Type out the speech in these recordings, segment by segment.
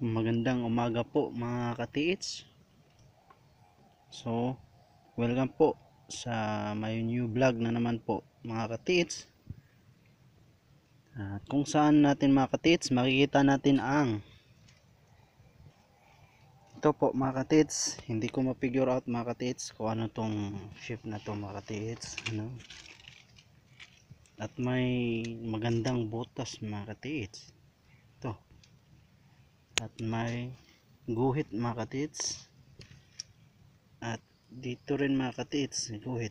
Magandang umaga po mga katiits. So, welcome po sa my new vlog na naman po mga katiits. At kung saan natin mga katiits makikita natin ang ito po mga katiits. Hindi ko ma-figure out mga katiits kung ano tong ship na to mga katiits, ano? At may magandang butas mga katiits. Ito. At may guhit mga katiits. At dito rin mga katiits, guhit.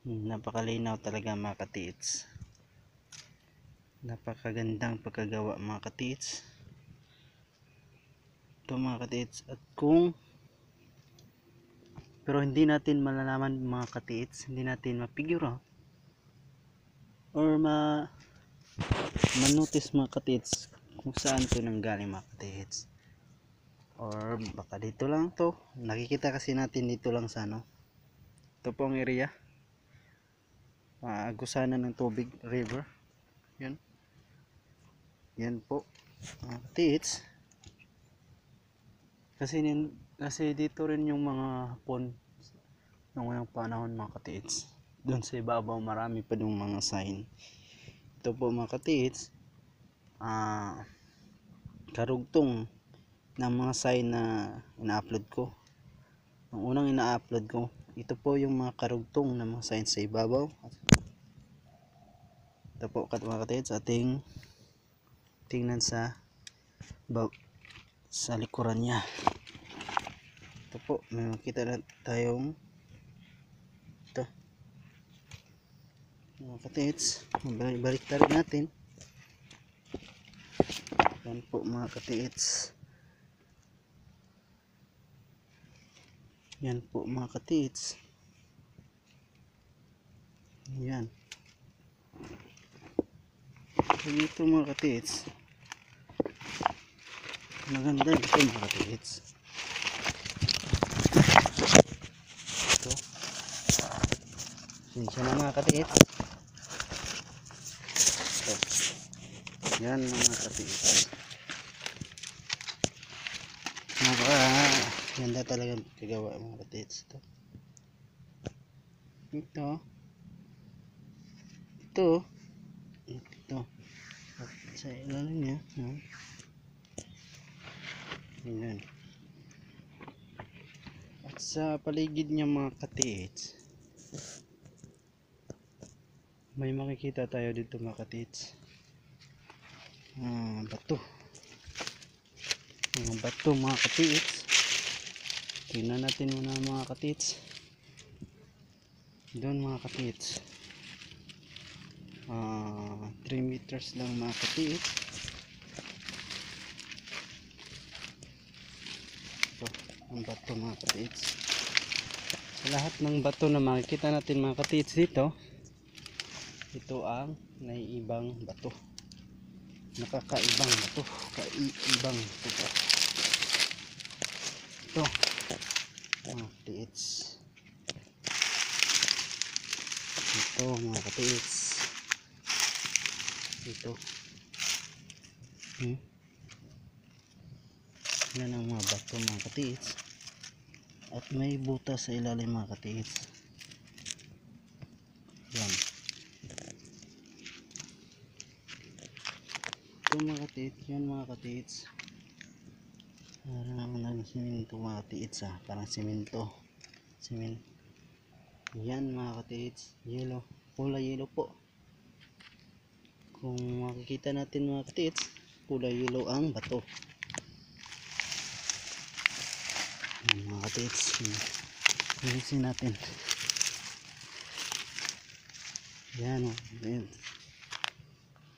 Napakalinaw talaga mga katiits. Napakagandang pagkagawa mga katiits. Ito mga katiits. At pero hindi natin malalaman mga katiits, hindi natin ma-figure out or ma-notice mga katiits kung saan to nanggaling mga katiits. Or baka dito lang to. Nakikita kasi natin dito lang sa ano. Ito po ang area. Agusanan ng tubig, river. Yan. Yan po. Katiits. Kasi dito rin yung mga hapon ng unang panahon mga katiits. Doon sa ibabaw marami pa yung mga sign. Ito po mga katiits. Karugtong ng mga sign na ina-upload ko. Ang unang ina-upload ko, ito po yung mga karugtong ng mga sign sa ibabaw. Ito po mga katiits, ating tingnan sa likuran niya. Ito po, may makita na tayong ito mga katiits. Balik tayo natin. Yan po mga katiits. Yan po mga katiits. Yan. Dito mga katiits. Maganda ito mga katiits. Ito. Sinsya na mga katiits. Ito. Yan mga katiits. Ganda talaga kagawa mga katiits. Ito. Sa ilalim niya. Ayan. At sa paligid niya mga katiits, may makikita tayo dito mga katiits. Bato. Mga bato mga katiits. Tingnan natin muna mga katiits. Doon mga katiits. 3 meters lang mga katiits. Ito ang bato mga katiits. Sa lahat ng bato na makikita natin mga katiits dito, ito ang naiibang bato. Nakakaibang bato. Kaibang bato. Ito mga katiits. Ito mga katiits. Ito. Yan ang mga bato mga katiits. At may butas sa ilalim mga katiits. Yan. Ito mga katiits. Yan mga katiits. Parang nagsiminto mga katiits parang simento. Yan mga katiits. Yellow. Kulay yellow po. Kung makikita natin mga katiits, kulay yellow ang bato. Yan mga katiits. Bilisin natin. Yan o.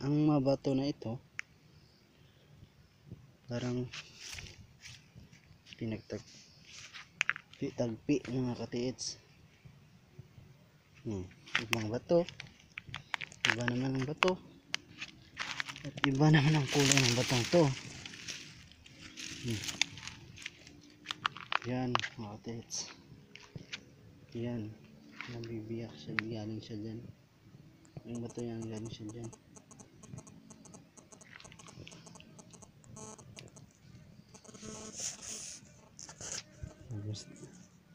Ang mga bato na ito, parang tagpi mga katiits. Ibang bato, iba naman ang bato, at iba naman ang kulay ng batong to. Yan mga katiits. Yan, nabibiyak siya, galing siya dyan. Yung bato yan galing siya dyan.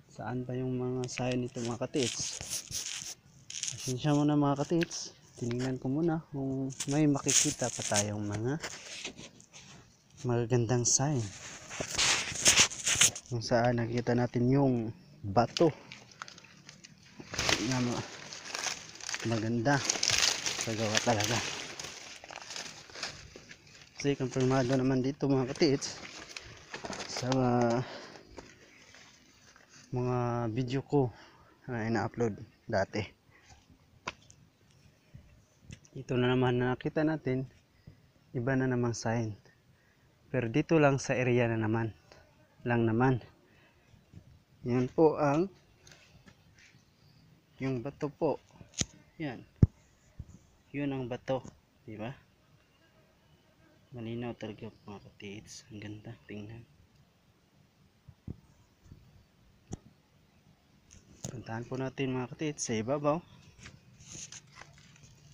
Saan pa yung mga sign nito mga katits? Pasensya mo na mga katits. Tinignan ko muna kung may makikita pa tayong mga magagandang sign. Kung saan nakita natin yung bato na maganda sa gawa talaga. Kasi konfirmado naman dito mga katits sa mga video ko na ina-upload dati. Ito na naman na nakita natin, iba na namang sign. Pero dito lang sa area na naman. Yan po yung bato po. Yan. Yun ang bato, di ba? Malinaw talaga mga katits. Ang ganda tingnan. Puntahan po natin mga katits sa ibabaw.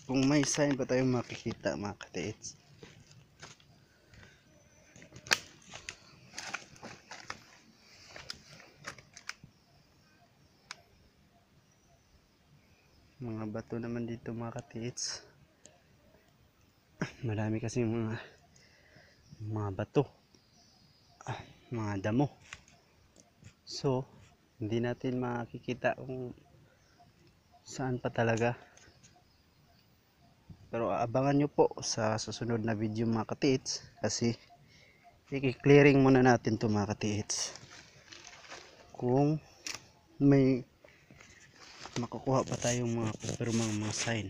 Kung may sign pa tayong makikita mga katits. Mga bato naman dito mga katits. Marami kasi mga bato, mga damo. So hindi natin makikita kung saan pa talaga. Pero abangan nyo po sa susunod na video mga katits, kasi i-clearing muna natin to mga katits kung may makukuha pa tayong mga kumpirmang mga sign.